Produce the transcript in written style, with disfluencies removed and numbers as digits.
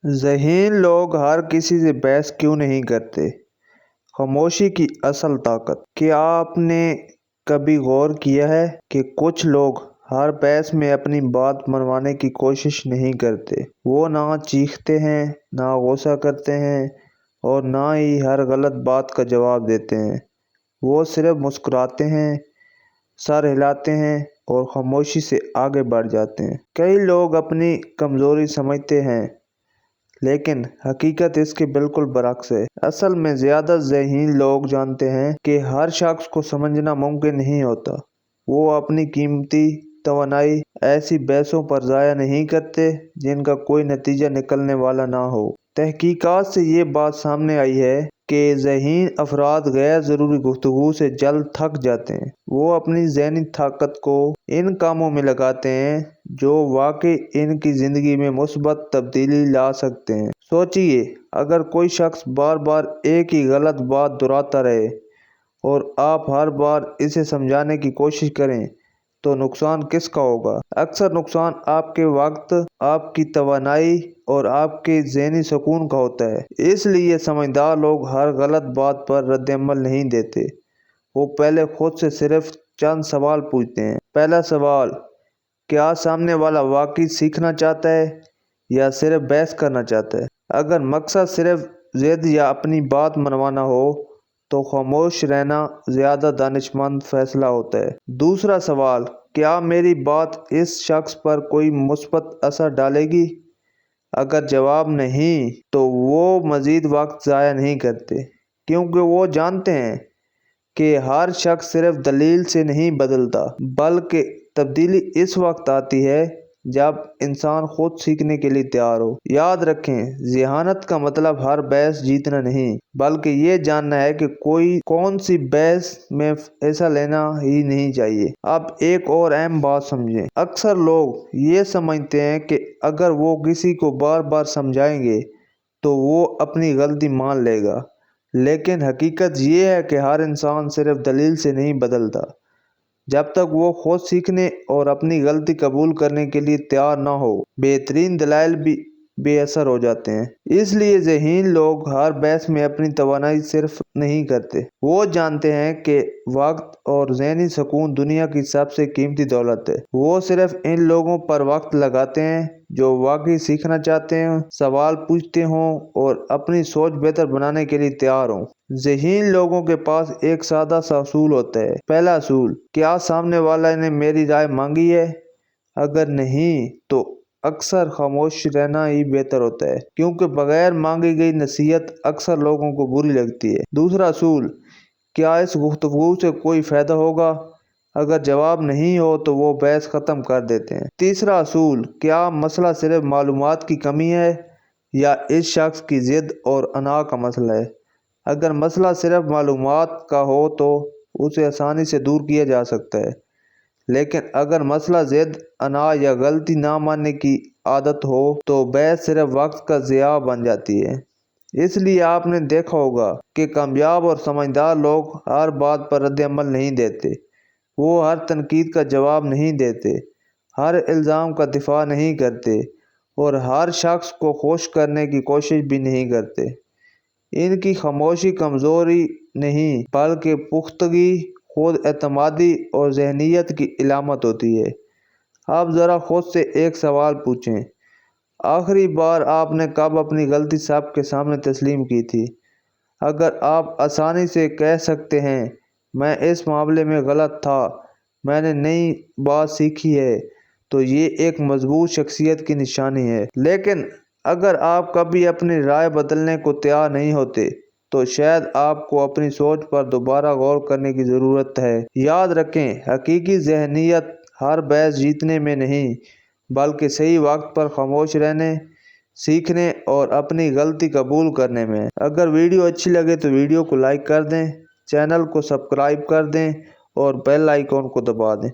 ذہین لوگ ہر کسی سے بحث کیوں نہیں کرتے؟ خاموشی کی اصل طاقت۔ کیا آپ نے کبھی غور کیا ہے کہ کچھ لوگ ہر بحث میں اپنی بات منوانے کی کوشش نہیں کرتے؟ وہ نہ چیختے ہیں، نہ غصہ کرتے ہیں اور نہ ہی ہر غلط بات کا جواب دیتے ہیں۔ وہ صرف مسکراتے ہیں، سر ہلاتے ہیں اور خاموشی سے آگے بڑھ جاتے ہیں۔ کئی لوگ اپنی کمزوری سمجھتے ہیں، لیکن حقیقت اس کے بالکل برعکس ہے۔ اصل میں زیادہ ذہین لوگ جانتے ہیں کہ ہر شخص کو سمجھنا ممکن نہیں ہوتا۔ وہ اپنی قیمتی توانائی ایسی بحثوں پر ضائع نہیں کرتے جن کا کوئی نتیجہ نکلنے والا نہ ہو۔ تحقیقات سے یہ بات سامنے آئی ہے کہ ذہین افراد غیر ضروری گفتگو سے جلد تھک جاتے ہیں۔ وہ اپنی ذہنی طاقت کو ان کاموں میں لگاتے ہیں جو واقعی ان کی زندگی میں مثبت تبدیلی لا سکتے ہیں۔ سوچئے، اگر کوئی شخص بار بار ایک ہی غلط بات دہراتا رہے اور آپ ہر بار اسے سمجھانے کی کوشش کریں تو نقصان کس کا ہوگا؟ اکثر نقصان آپ کے وقت، آپ کی توانائی اور آپ کے ذہنی سکون کا ہوتا ہے۔ اس لیے سمجھدار لوگ ہر غلط بات پر رد عمل نہیں دیتے۔ وہ پہلے خود سے صرف چند سوال پوچھتے ہیں۔ پہلا سوال: کیا سامنے والا واقعی سیکھنا چاہتا ہے یا صرف بحث کرنا چاہتا ہے؟ اگر مقصد صرف ضد یا اپنی بات منوانا ہو تو خاموش رہنا زیادہ دانشمند فیصلہ ہوتا ہے۔ دوسرا سوال: کیا میری بات اس شخص پر کوئی مثبت اثر ڈالے گی؟ اگر جواب نہیں تو وہ مزید وقت ضائع نہیں کرتے، کیونکہ وہ جانتے ہیں کہ ہر شخص صرف دلیل سے نہیں بدلتا، بلکہ تبدیلی اس وقت آتی ہے جب انسان خود سیکھنے کے لیے تیار ہو۔ یاد رکھیں، ذہانت کا مطلب ہر بحث جیتنا نہیں، بلکہ یہ جاننا ہے کہ کون سی بحث میں حصہ لینا ہی نہیں چاہیے۔ اب ایک اور اہم بات سمجھیں۔ اکثر لوگ یہ سمجھتے ہیں کہ اگر وہ کسی کو بار بار سمجھائیں گے تو وہ اپنی غلطی مان لے گا، لیکن حقیقت یہ ہے کہ ہر انسان صرف دلیل سے نہیں بدلتا جب تک وہ خود سیکھنے اور اپنی غلطی قبول کرنے کے لیے تیار نہ ہو۔ بہترین دلائل بھی بے اثر ہو جاتے ہیں۔ اس لیے ذہین لوگ ہر بحث میں اپنی توانائی صرف نہیں کرتے۔ وہ جانتے ہیں کہ وقت اور ذہنی سکون دنیا کی سب سے قیمتی دولت ہے۔ وہ صرف ان لوگوں پر وقت لگاتے ہیں جو واقعی سیکھنا چاہتے ہیں، سوال پوچھتے ہوں اور اپنی سوچ بہتر بنانے کے لیے تیار ہوں۔ ذہین لوگوں کے پاس ایک سادہ سا اصول ہوتا ہے۔ پہلا اصول: کیا سامنے والا نے میری رائے مانگی ہے؟ اگر نہیں تو اکثر خاموش رہنا ہی بہتر ہوتا ہے، کیونکہ بغیر مانگی گئی نصیحت اکثر لوگوں کو بری لگتی ہے۔ دوسرا اصول: کیا اس گفتگو سے کوئی فائدہ ہوگا؟ اگر جواب نہیں ہو تو وہ بحث ختم کر دیتے ہیں۔ تیسرا اصول: کیا مسئلہ صرف معلومات کی کمی ہے یا اس شخص کی ضد اور انا کا مسئلہ ہے؟ اگر مسئلہ صرف معلومات کا ہو تو اسے آسانی سے دور کیا جا سکتا ہے، لیکن اگر مسئلہ ضد، انا یا غلطی نہ ماننے کی عادت ہو تو بحث صرف وقت کا ضیاع بن جاتی ہے۔ اس لیے آپ نے دیکھا ہوگا کہ کامیاب اور سمجھدار لوگ ہر بات پر رد عمل نہیں دیتے، وہ ہر تنقید کا جواب نہیں دیتے، ہر الزام کا دفاع نہیں کرتے اور ہر شخص کو خوش کرنے کی کوشش بھی نہیں کرتے۔ ان کی خاموشی کمزوری نہیں بلکہ پختگی، خود اعتمادی اور ذہنیت کی علامت ہوتی ہے۔ اب ذرا خود سے ایک سوال پوچھیں: آخری بار آپ نے کب اپنی غلطی سب کے سامنے تسلیم کی تھی؟ اگر آپ آسانی سے کہہ سکتے ہیں میں اس معاملے میں غلط تھا، میں نے نئی بات سیکھی ہے، تو یہ ایک مضبوط شخصیت کی نشانی ہے۔ لیکن اگر آپ کبھی اپنی رائے بدلنے کو تیار نہیں ہوتے تو شاید آپ کو اپنی سوچ پر دوبارہ غور کرنے کی ضرورت ہے۔ یاد رکھیں، حقیقی ذہینت ہر بحث جیتنے میں نہیں بلکہ صحیح وقت پر خاموش رہنے، سیکھنے اور اپنی غلطی قبول کرنے میں ہے۔ اگر ویڈیو اچھی لگے تو ویڈیو کو لائک کر دیں، چینل کو سبسکرائب کر دیں اور بیل آئیکن کو دبا دیں۔